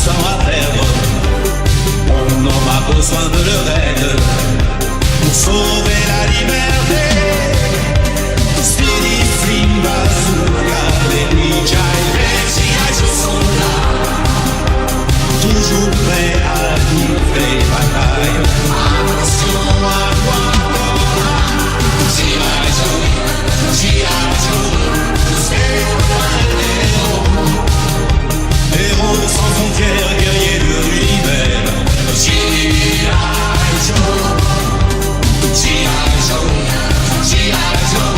sang à perdre. On aura besoin de leur aide pour sauver la liberté. Speedy, Simba, Zouga, les Jai, les G.I. sont là, toujours prêts à livrer bataille. Attention à moi, G.I. Joe, G.I. Joe, c'est héros sans frontières, guerriers de lui-même. G.I. Joe, G.I. Joe, G.I. Joe,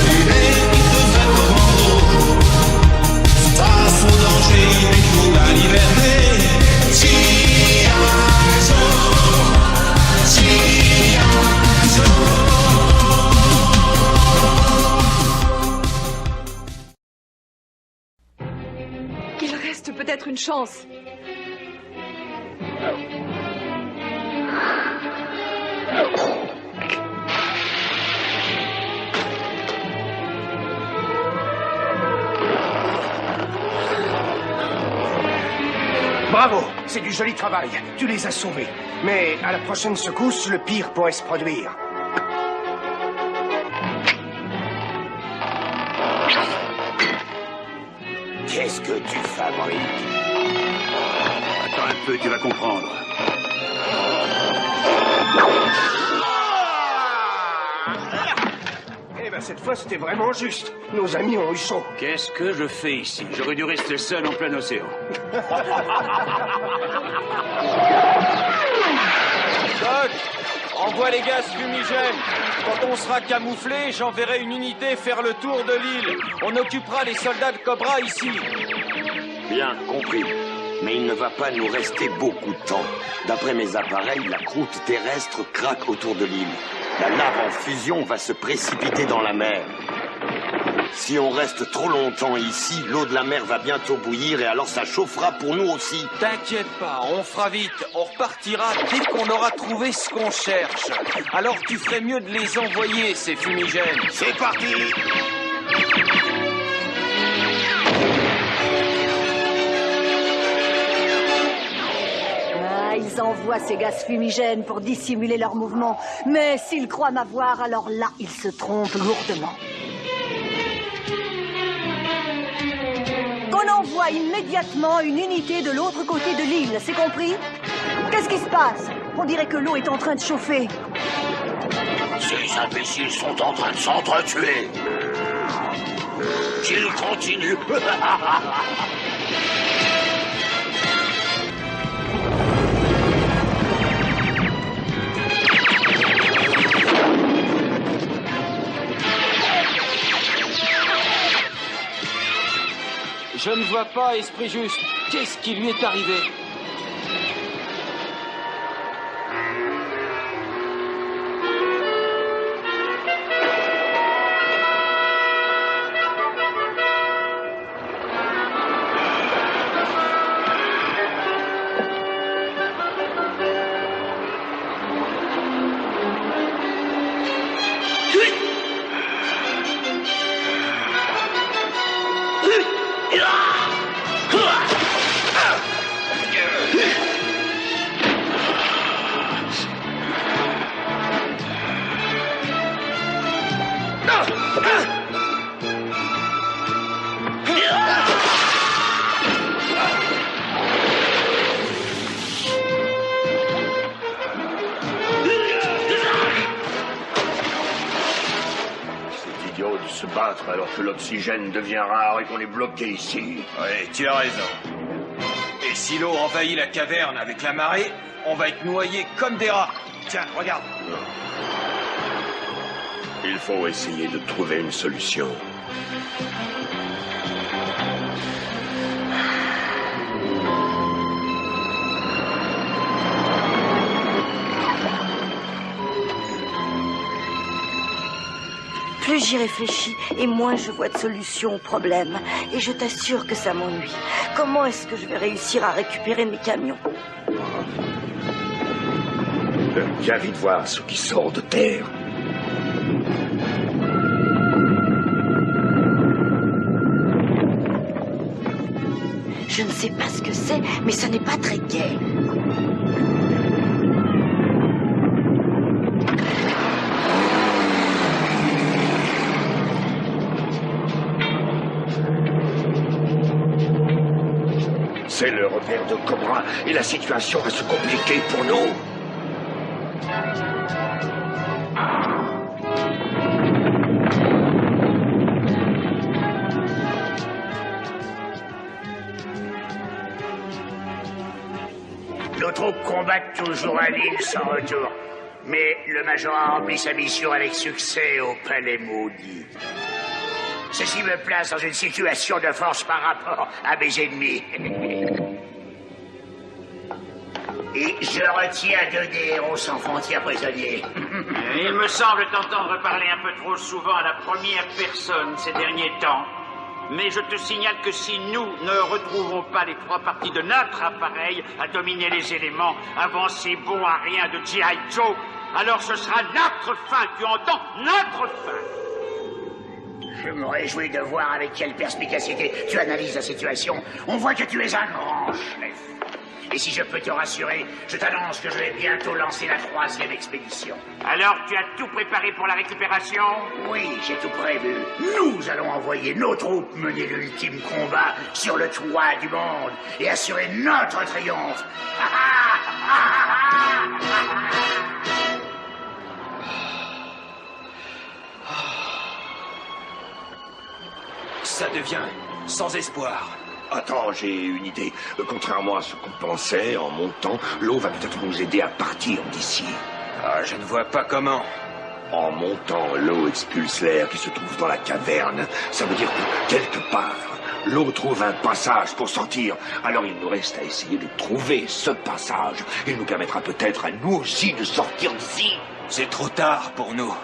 il est de faire commando. Face au danger, il nous la liberté. G.I. Joe, G.I. Joe. Il reste peut-être une chance. Bravo, c'est du joli travail. Tu les as sauvés. Mais à la prochaine secousse, le pire pourrait se produire. Qu'est-ce que tu fabriques? Attends un peu, tu vas comprendre. Eh ben, cette fois, c'était vraiment juste. Nos amis ont eu chaud. Qu'est-ce que je fais ici? J'aurais dû rester seul en plein océan. Doc, envoie les gaz fumigènes. Quand on sera camouflé, j'enverrai une unité faire le tour de l'île. On occupera les soldats de Cobra ici. Bien, compris. Mais il ne va pas nous rester beaucoup de temps. D'après mes appareils, la croûte terrestre craque autour de l'île. La lave en fusion va se précipiter dans la mer. Si on reste trop longtemps ici, l'eau de la mer va bientôt bouillir et alors ça chauffera pour nous aussi. T'inquiète pas, on fera vite. On repartira dès qu'on aura trouvé ce qu'on cherche. Alors tu ferais mieux de les envoyer, ces fumigènes. C'est parti! Ils envoient ces gaz fumigènes pour dissimuler leurs mouvements. Mais s'ils croient m'avoir, alors là, ils se trompent lourdement. Qu'on envoie immédiatement une unité de l'autre côté de l'île, c'est compris? Qu'est-ce qui se passe? On dirait que l'eau est en train de chauffer. Ces imbéciles sont en train de s'entretuer. Qu'ils continuent. Je ne vois pas, esprit juste. Qu'est-ce qui lui est arrivé? Se battre alors que l'oxygène devient rare et qu'on est bloqué ici. Oui, tu as raison. Et si l'eau envahit la caverne avec la marée, on va être noyés comme des rats. Tiens, regarde. Il faut essayer de trouver une solution. Plus j'y réfléchis, et moins je vois de solution au problème. Et je t'assure que ça m'ennuie. Comment est-ce que je vais réussir à récupérer mes camions? Viens vite voir ce qui sort de terre. Je ne sais pas ce que c'est, mais ce n'est pas très gai. C'est le repère de Cobra et la situation va se compliquer pour nous. Nos troupes combattent toujours à l'île sans retour. Mais le Major a rempli sa mission avec succès au Palais Maudit. Ceci me place dans une situation de force par rapport à mes ennemis. Et je retiens 2 des héros sans frontières prisonniers. Il me semble t'entendre parler un peu trop souvent à la première personne ces derniers temps. Mais je te signale que si nous ne retrouvons pas les 3 parties de notre appareil à dominer les éléments avant ces bons à rien de G.I. Joe, alors ce sera notre fin, tu entends? Notre fin! Je me réjouis de voir avec quelle perspicacité tu analyses la situation. On voit que tu es un grand chef. Et si je peux te rassurer, je t'annonce que je vais bientôt lancer la 3e expédition. Alors tu as tout préparé pour la récupération? Oui, j'ai tout prévu. Nous allons envoyer nos troupes mener l'ultime combat sur le toit du monde et assurer notre triomphe. Ça devient sans espoir. Attends, j'ai une idée. Contrairement à ce qu'on pensait, en montant, l'eau va peut-être nous aider à partir d'ici. Ah, je ne vois pas comment. En montant, l'eau expulse l'air qui se trouve dans la caverne. Ça veut dire que, quelque part, l'eau trouve un passage pour sortir. Alors il nous reste à essayer de trouver ce passage. Il nous permettra peut-être à nous aussi de sortir d'ici. C'est trop tard pour nous.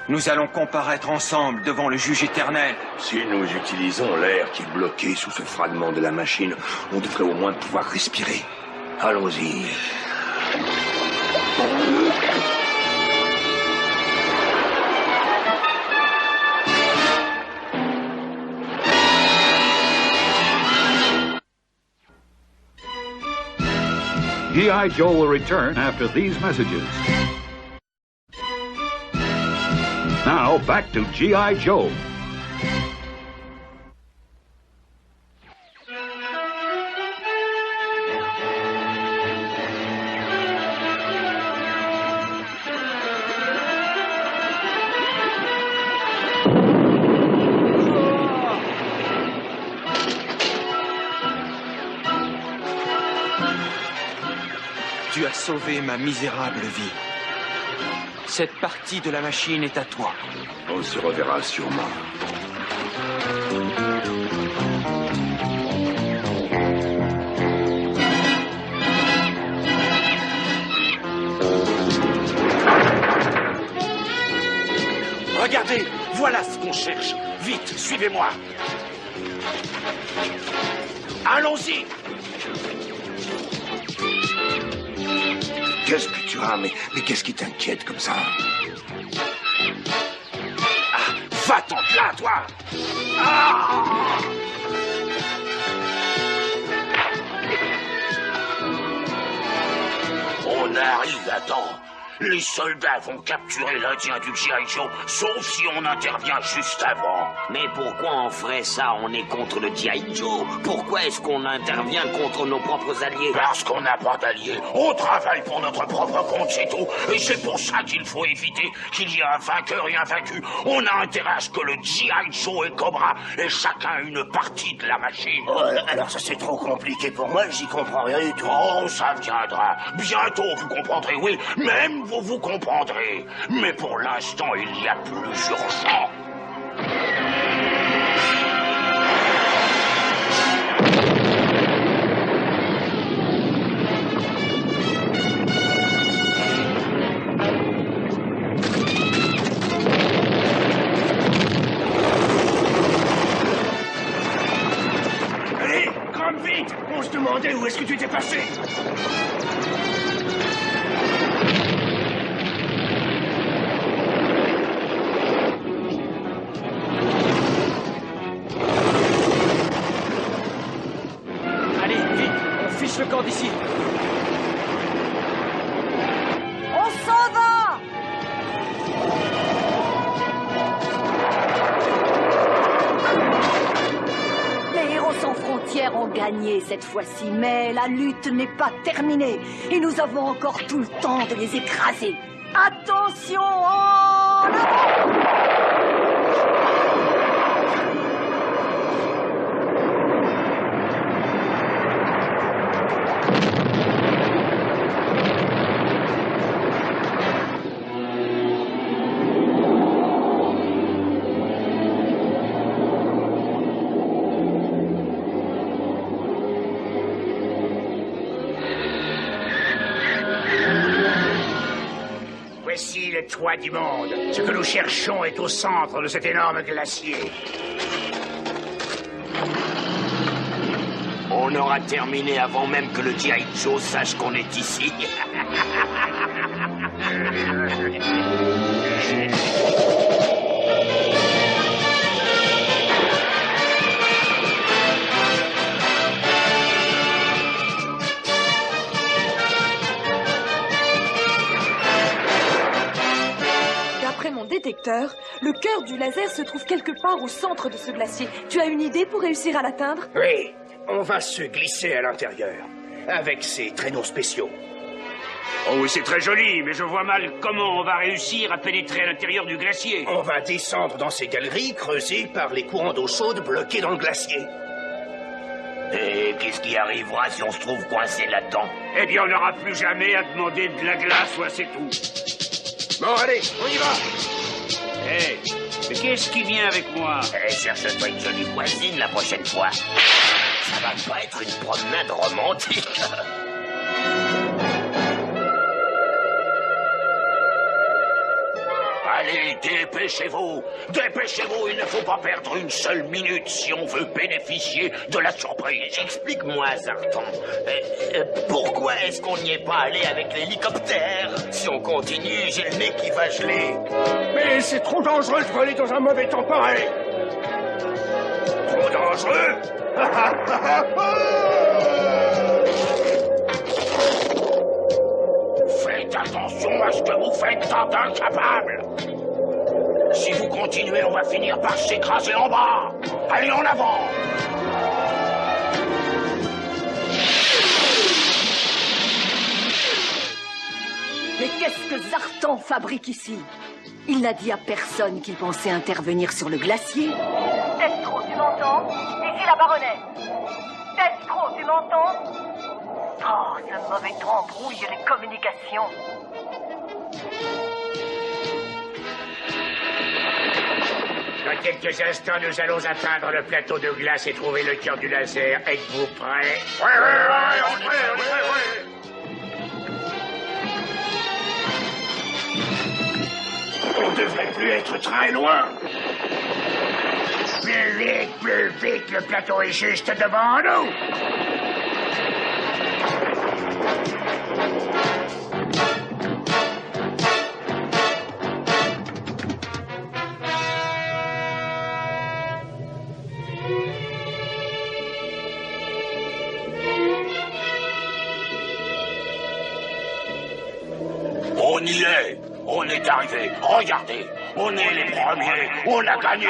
Nous allons comparaître ensemble devant le juge éternel. Si nous utilisons l'air qui est bloqué sous ce fragment de la machine, on devrait au moins pouvoir respirer. Allons-y. G.I. Joe will return after these messages. Now, back to G.I. Joe. Tu as sauvé ma misérable vie. Cette partie de la machine est à toi. On se reverra sûrement. Regardez, voilà ce qu'on cherche. Vite, suivez-moi. Allons-y. Qu'est-ce que tu as? Mais qu'est-ce qui t'inquiète comme ça? Ah, va-t'en de là, toi. Ah! On arrive à temps. Les soldats vont capturer l'Indien du G.I. Joe, sauf si on intervient juste avant. Mais pourquoi on ferait ça? On est contre le G.I. Joe. Pourquoi est-ce qu'on intervient contre nos propres alliés? Parce qu'on n'a pas d'alliés. On travaille pour notre propre compte, c'est tout. Et c'est pour ça qu'il faut éviter qu'il y ait un vainqueur et un vaincu. On a intérêt à ce que le G.I. Joe et Cobra aient chacun une partie de la machine. Alors ça c'est trop compliqué pour moi, j'y comprends rien du tout. Oh, ça viendra. Bientôt, vous comprendrez, oui. Même vous comprendrez. Mais pour l'instant, il y a plus urgent. Allez, grimpe vite. On se demandait où est-ce que tu t'es passé. Descends d'ici. On s'en va! Les héros sans frontières ont gagné cette fois-ci, mais la lutte n'est pas terminée et nous avons encore tout le temps de les écraser. Attention, en avant! Voici le toit du monde. Ce que nous cherchons est au centre de cet énorme glacier. On aura terminé avant même que le G.I. Joe sache qu'on est ici. D'après mon détecteur, le cœur du laser se trouve quelque part au centre de ce glacier. Tu as une idée pour réussir à l'atteindre? Oui, on va se glisser à l'intérieur, avec ces traîneaux spéciaux. Oh oui, c'est très joli, mais je vois mal comment on va réussir à pénétrer à l'intérieur du glacier. On va descendre dans ces galeries creusées par les courants d'eau chaude bloqués dans le glacier. Et qu'est-ce qui arrivera si on se trouve coincé là-dedans? Eh bien, on n'aura plus jamais à demander de la glace, ouais, c'est tout. Bon, allez, on y va! Hé, mais qu'est-ce qui vient avec moi? Eh, cherche-toi une jolie voisine la prochaine fois. Ça va pas être une promenade romantique. Allez, dépêchez-vous! Dépêchez-vous, il ne faut pas perdre une seule minute si on veut bénéficier de la surprise. Explique-moi, Zartan, pourquoi est-ce qu'on n'y est pas allé avec l'hélicoptère? Si on continue, j'ai le nez qui va geler. Mais c'est trop dangereux de voler dans un mauvais temps pareil! Trop dangereux? Faites attention à ce que vous faites, tant d'incapables! Si vous continuez, on va finir par s'écraser en bas! Allez, en avant! Mais qu'est-ce que Zartan fabrique ici? Il n'a dit à personne qu'il pensait intervenir sur le glacier. Destro, tu m'entends? Ici la baronesse. Destro, tu m'entends? Oh, ce mauvais temps brouille les communications. Dans quelques instants, nous allons atteindre le plateau de glace et trouver le cœur du laser. Êtes-vous prêts? Ouais, on est prêt. On devrait plus être très loin. Plus vite, le plateau est juste devant nous. On y est! On est arrivé! Regardez! On est les premiers! On a gagné!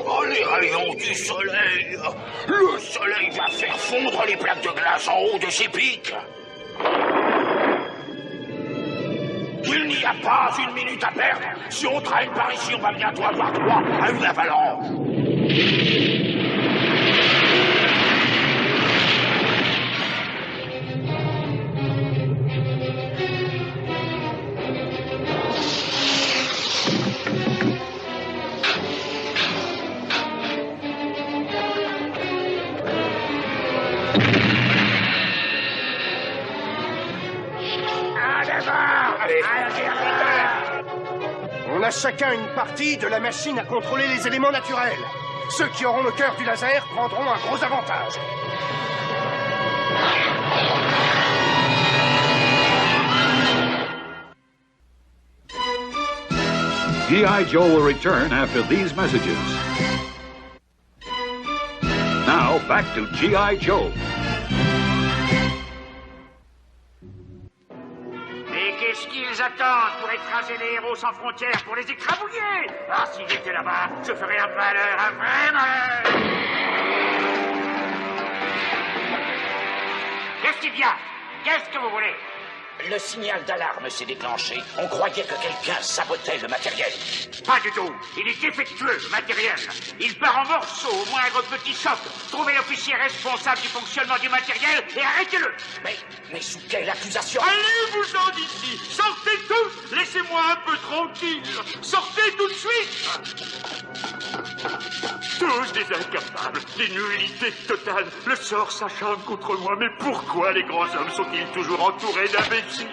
Oh, les rayons du soleil! Le soleil va faire fondre les plaques de glace en haut de ses pics! Il n'y a pas une minute à perdre. Si on traîne par ici, on va bientôt avoir droit à une avalanche. On a chacun une partie de la machine à contrôler les éléments naturels. Ceux qui auront le cœur du laser prendront un gros avantage. G.I. Joe will return after these messages. Now, back to G.I. Joe. Mais qu'est-ce qu'ils attendent pour écraser les héros sans frontières, pour les écrabouiller? Ah, si j'étais là-bas, je ferais un malheur, un vrai malheur! Qu'est-ce qu'il y a? Qu'est-ce que vous voulez? Le signal d'alarme s'est déclenché. On croyait que quelqu'un sabotait le matériel. Pas du tout. Il est défectueux, le matériel. Il part en morceaux au moindre petit choc. Trouvez l'officier responsable du fonctionnement du matériel et arrêtez-le. Mais sous quelle accusation? Allez-vous-en d'ici. Sortez tous. Laissez-moi un peu tranquille. Sortez tout de suite. Tous des incapables, des nullités totales. Le sort s'acharne contre moi. Mais pourquoi les grands hommes sont-ils toujours entourés d'imbéciles?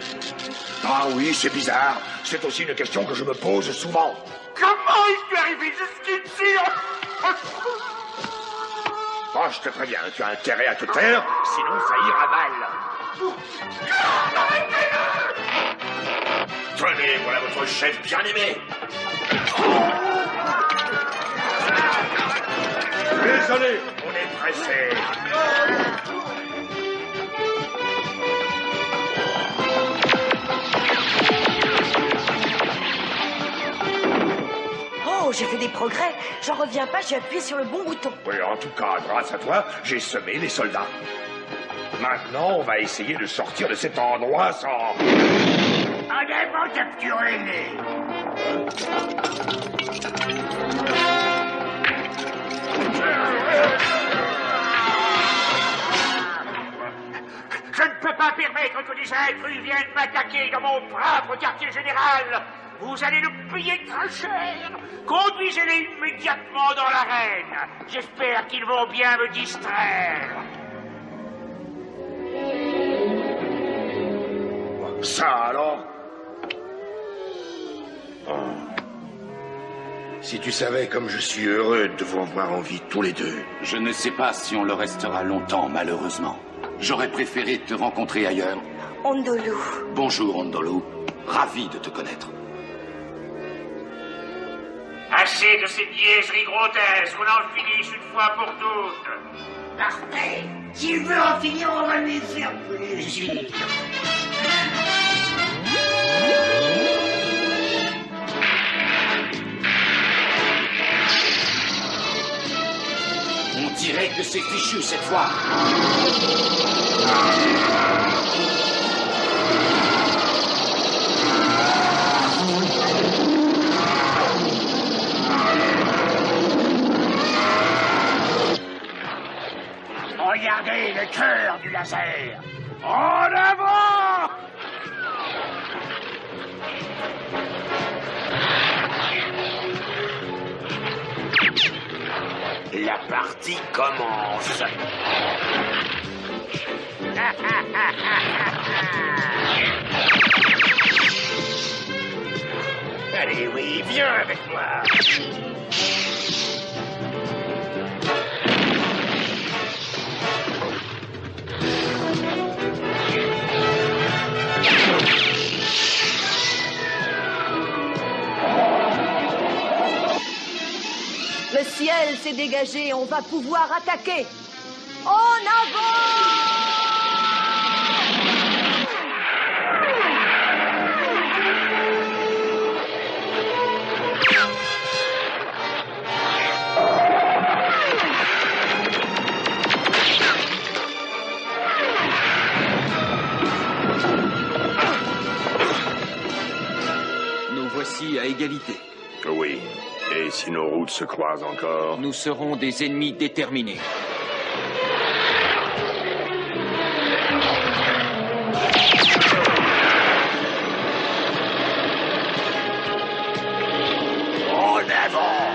Ah oui, c'est bizarre. C'est aussi une question que je me pose souvent. Comment il peut arriver jusqu'ici? Oh, je te préviens, tu as intérêt à te taire, sinon ça ira mal. Tenez, voilà votre chef bien-aimé. Désolé, on est pressé. Oh, j'ai fait des progrès. J'en reviens pas, j'ai appuyé sur le bon bouton. Oui, en tout cas, grâce à toi, j'ai semé les soldats. Maintenant, on va essayer de sortir de cet endroit sans... Allez, mon capturé les... Je ne peux pas permettre que des intrus viennent m'attaquer dans mon propre quartier général. Vous allez le payer très cher. Conduisez-les immédiatement dans l'arène. J'espère qu'ils vont bien me distraire. Ça alors? Oh. Si tu savais comme je suis heureux de vous voir en vie tous les deux. Je ne sais pas si on le restera longtemps, malheureusement. J'aurais préféré te rencontrer ailleurs. Ondolu. Bonjour, Ondolu. Ravi de te connaître. Assez de ces niaiseries grotesques, on en finisse une fois pour toutes. Parfait. S'il veut en finir, on va lui faire plaisir. On dirait que c'est fichu cette fois. Regardez le cœur du laser. En avant! La partie commence. Allez, oui, viens avec moi. Le ciel s'est dégagé, on va pouvoir attaquer. En avant! Nous voici à égalité. Oui. Et si nos routes se croisent encore? Nous serons des ennemis déterminés. En avant!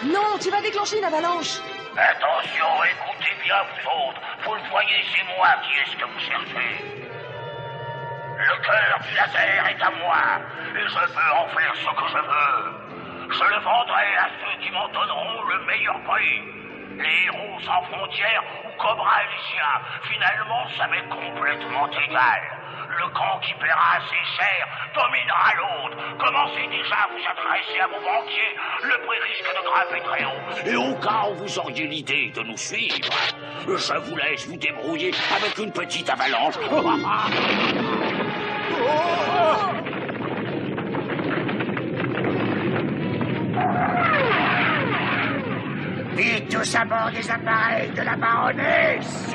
Non, tu vas déclencher une avalanche. Attention, écoutez bien vous autres. Vous le voyez, c'est moi qui est ce que vous cherchez. Le cœur du laser est à moi, et je peux en faire ce que je veux. Je le vendrai à ceux qui m'en donneront le meilleur prix. Les héros sans frontières ou Cobra Elysia, finalement, ça m'est complètement égal. Le camp qui paiera assez cher dominera l'autre. Commencez déjà à vous adresser à vos banquiers. Le prix risque de grimper très haut. Et au cas où vous auriez l'idée de nous suivre, je vous laisse vous débrouiller avec une petite avalanche. Vite tous à bord des appareils de la baronesse!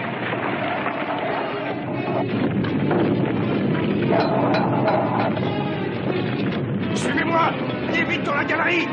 Suivez-moi! Viens vite dans la galerie!